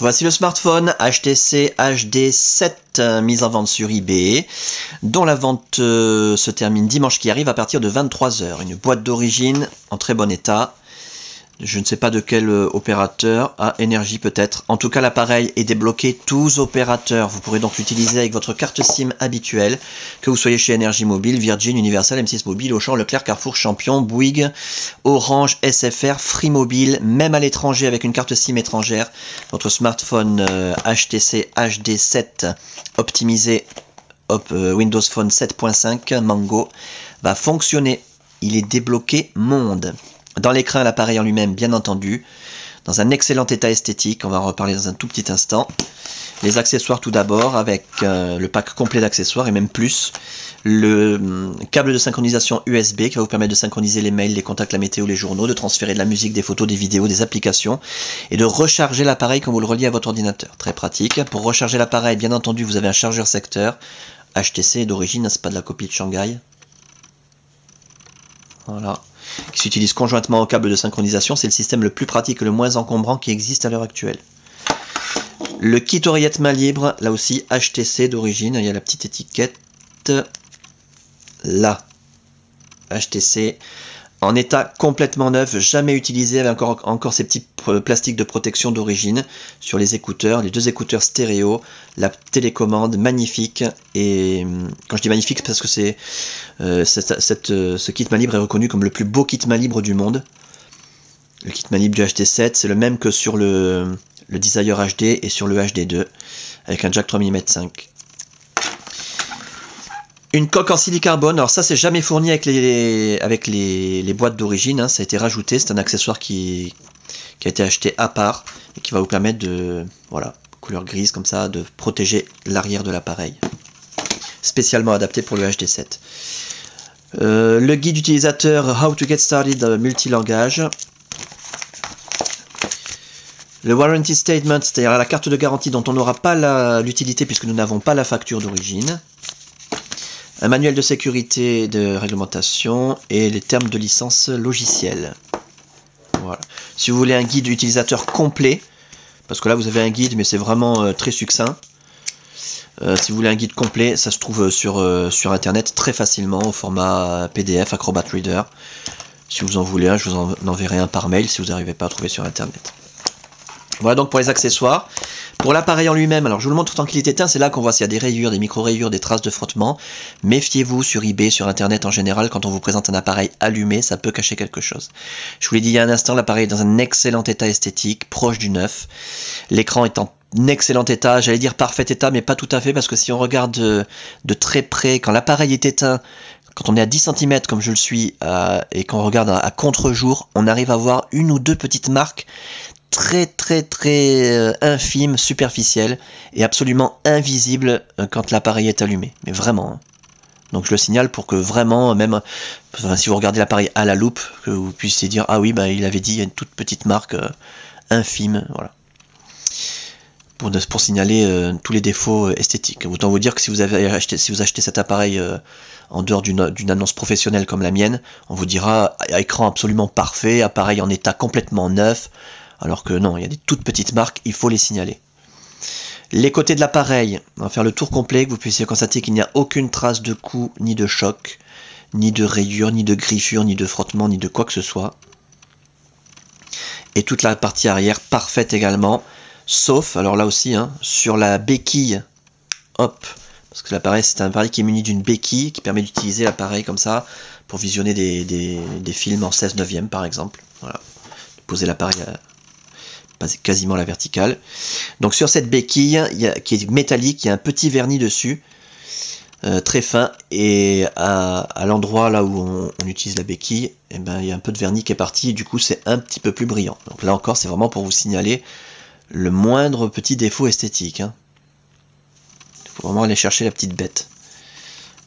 Voici le smartphone HTC HD7 mis en vente sur eBay, dont la vente se termine dimanche qui arrive à partir de 23 h. Une boîte d'origine en très bon état. Je ne sais pas de quel opérateur, Énergie peut-être. En tout cas, l'appareil est débloqué tous opérateurs. Vous pourrez donc l'utiliser avec votre carte SIM habituelle, que vous soyez chez Énergie Mobile, Virgin, Universal, M6 Mobile, Auchan, Leclerc, Carrefour, Champion, Bouygues, Orange, SFR, Free Mobile, même à l'étranger avec une carte SIM étrangère. Votre smartphone HTC HD7 optimisé Windows Phone 7.5 Mango va fonctionner. Il est débloqué monde. Dans l'écran, l'appareil en lui-même, bien entendu, dans un excellent état esthétique, on va en reparler dans un tout petit instant. Les accessoires tout d'abord, avec le pack complet d'accessoires et même plus. Le câble de synchronisation USB qui va vous permettre de synchroniser les mails, les contacts, la météo, les journaux, de transférer de la musique, des photos, des vidéos, des applications et de recharger l'appareil quand vous le reliez à votre ordinateur. Très pratique. Pour recharger l'appareil, bien entendu, vous avez un chargeur secteur. HTC d'origine, c'est pas de la copie de Shanghai. Voilà. Qui s'utilise conjointement au câble de synchronisation. C'est le système le plus pratique et le moins encombrant qui existe à l'heure actuelle. Le kit oreillette main libre, là aussi HTC d'origine. Il y a la petite étiquette là. HTC en état complètement neuf, jamais utilisé, avec encore ces petits plastiques de protection d'origine sur les écouteurs, les deux écouteurs stéréo, la télécommande magnifique. Et quand je dis magnifique, c'est parce que ce kit main libre est reconnu comme le plus beau kit main libre du monde. Le kit main libre du HD7, c'est le même que sur le Desire HD et sur le HD2 avec un jack 3 mm 5. Une coque en silicarbone, alors ça c'est jamais fourni avec les boîtes d'origine, hein. Ça a été rajouté, c'est un accessoire qui a été acheté à part et qui va vous permettre de, voilà, couleur grise comme ça, de protéger l'arrière de l'appareil. Spécialement adapté pour le HD7. Le guide utilisateur How to Get Started multilangage. Le Warranty Statement, c'est-à-dire la carte de garantie dont on n'aura pas l'utilité puisque nous n'avons pas la facture d'origine. Un manuel de sécurité de réglementation et les termes de licence logicielle. Voilà. Si vous voulez un guide utilisateur complet, parce que là vous avez un guide mais c'est vraiment très succinct. Si vous voulez un guide complet, ça se trouve sur internet très facilement au format PDF, Acrobat Reader. Si vous en voulez un, je vous en enverrai un par mail si vous n'arrivez pas à trouver sur internet. Voilà donc pour les accessoires. Pour l'appareil en lui-même, alors je vous le montre tant qu'il est éteint, c'est là qu'on voit s'il y a des rayures, des micro-rayures, des traces de frottement. Méfiez-vous sur eBay, sur internet en général, quand on vous présente un appareil allumé, ça peut cacher quelque chose. Je vous l'ai dit il y a un instant, l'appareil est dans un excellent état esthétique, proche du neuf. L'écran est en excellent état, j'allais dire parfait état, mais pas tout à fait, parce que si on regarde de très près, quand l'appareil est éteint, quand on est à 10 cm comme je le suis, et qu'on regarde à contre-jour, on arrive à voir une ou deux petites marques très infime, superficielle et absolument invisible quand l'appareil est allumé, mais vraiment. Donc je le signale pour que vraiment, même si vous regardez l'appareil à la loupe, que vous puissiez dire ah oui, bah, il avait dit il y a une toute petite marque infime, voilà. Pour signaler tous les défauts esthétiques. Autant vous dire que si vous achetez cet appareil en dehors d'une annonce professionnelle comme la mienne, on vous dira écran absolument parfait, appareil en état complètement neuf. Alors que non, il y a des toutes petites marques, il faut les signaler. Les côtés de l'appareil, on va faire le tour complet, que vous puissiez constater qu'il n'y a aucune trace de coup, ni de choc, ni de rayure, ni de griffure, ni de frottement, ni de quoi que ce soit. Et toute la partie arrière, parfaite également, sauf, alors là aussi, hein, sur la béquille, hop, parce que l'appareil, c'est un appareil qui est muni d'une béquille, qui permet d'utiliser l'appareil comme ça, pour visionner des films en 16/9 par exemple. Voilà, poser l'appareil quasiment à la verticale. Donc sur cette béquille qui est métallique, il y a un petit vernis dessus, très fin, et à l'endroit là où on utilise la béquille, eh ben, il y a un peu de vernis qui est parti, et du coup c'est un petit peu plus brillant. Donc là encore c'est vraiment pour vous signaler le moindre petit défaut esthétique, hein. Il faut vraiment aller chercher la petite bête.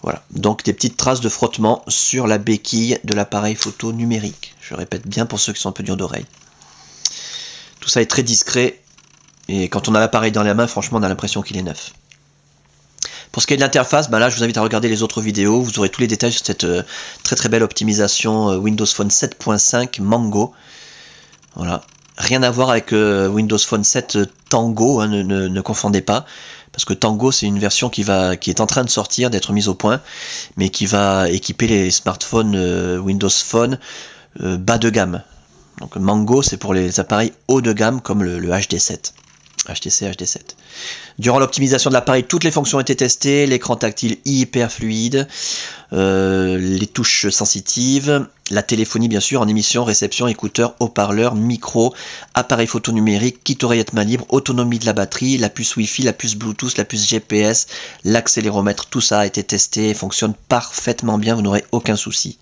Voilà, donc des petites traces de frottement sur la béquille de l'appareil photo numérique. Je répète bien pour ceux qui sont un peu durs d'oreille. Tout ça est très discret, et quand on a l'appareil dans la main, franchement, on a l'impression qu'il est neuf. Pour ce qui est de l'interface, ben là, je vous invite à regarder les autres vidéos. Vous aurez tous les détails sur cette très belle optimisation Windows Phone 7.5 Mango. Voilà, Rien à voir avec Windows Phone 7 Tango, hein, ne confondez pas. Parce que Tango, c'est une version qui est en train de sortir, d'être mise au point, mais qui va équiper les smartphones Windows Phone bas de gamme. Donc Mango, c'est pour les appareils haut de gamme, comme le HD7. HTC HD7. Durant l'optimisation de l'appareil, toutes les fonctions ont été testées, l'écran tactile hyper fluide, les touches sensitives, la téléphonie bien sûr en émission, réception, écouteurs, haut-parleurs, micro, appareil photo numérique, kit oreillette main libre, autonomie de la batterie, la puce Wi-Fi, la puce Bluetooth, la puce GPS, l'accéléromètre, tout ça a été testé et fonctionne parfaitement bien, vous n'aurez aucun souci.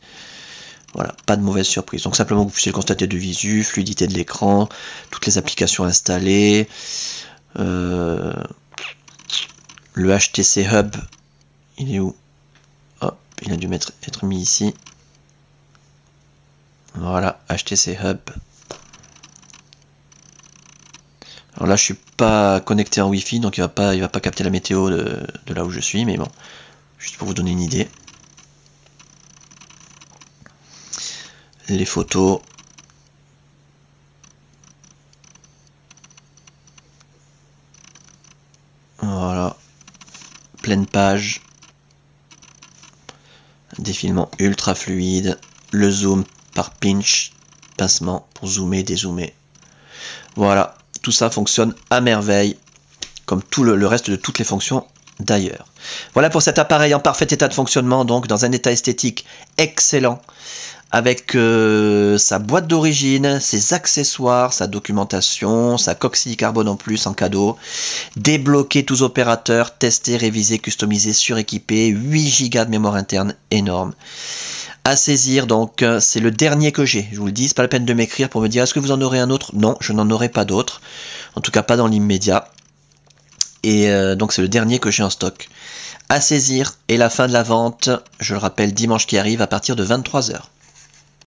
Voilà, pas de mauvaise surprise. Donc simplement vous puissiez le constater de visu, fluidité de l'écran, toutes les applications installées, le HTC Hub, il est où? Hop, il a dû être mis ici. Voilà, HTC Hub. Alors là je suis pas connecté en Wi-Fi, donc il va pas capter la météo de là où je suis, mais bon, juste pour vous donner une idée. Les photos. Voilà. Pleine page. Défilement ultra fluide. Le zoom par pinch. Pincement pour zoomer, dézoomer. Voilà. Tout ça fonctionne à merveille. Comme tout le reste de toutes les fonctions d'ailleurs. Voilà pour cet appareil en parfait état de fonctionnement. Donc dans un état esthétique excellent. Avec sa boîte d'origine, ses accessoires, sa documentation, sa coque silicarbone en plus en cadeau, débloquer tous opérateurs, tester, réviser, customiser, suréquiper, 8 Go de mémoire interne, énorme. À saisir, donc c'est le dernier que j'ai, je vous le dis, c'est pas la peine de m'écrire pour me dire est-ce que vous en aurez un autre? Non, je n'en aurai pas d'autre, en tout cas pas dans l'immédiat. Et donc c'est le dernier que j'ai en stock. À saisir, et la fin de la vente, je le rappelle, dimanche qui arrive à partir de 23 h.